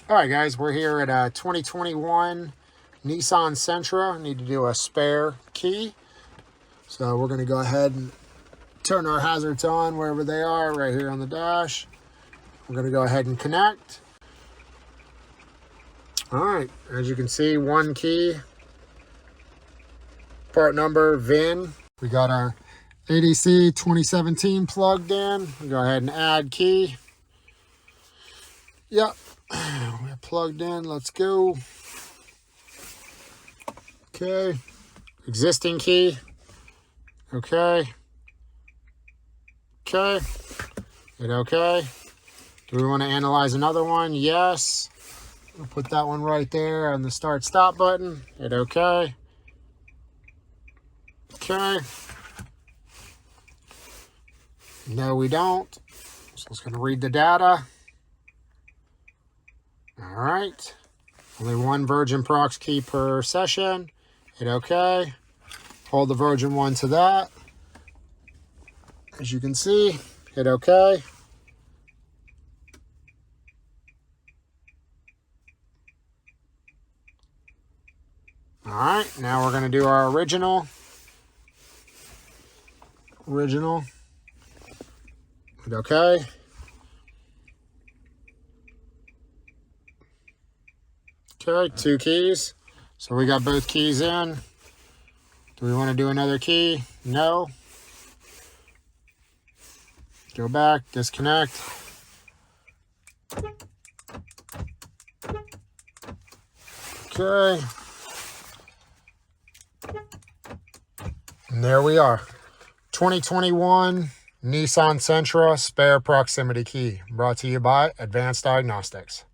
All right, guys, we're here at a 2021 Nissan Sentra. Need to do a spare key. So we're going to go ahead and turn our hazards on wherever they are, right here on the dash. We're going to go ahead and connect. All right, as you can see, one key, part number, VIN. We got our ADC 2017 plugged in. We go ahead and add key. Yep, we're plugged in. Let's go. Okay, existing key. Okay. Okay. Hit okay. Do we want to analyze another one? Yes. We'll put that one right there on the start stop button. Hit okay. Okay. No, we don't. So it's going to read the data. All right. Only one Virgin Prox key per session. Hit okay. Hold the Virgin one to that. As you can see, hit okay. All right, now we're going to do our original. Hit okay. Okay, 2 keys. So we got both keys in. Do we want to do another key? No. Go back, disconnect. Okay. And there we are. 2021 Nissan Sentra spare proximity key, brought to you by Advanced Diagnostics.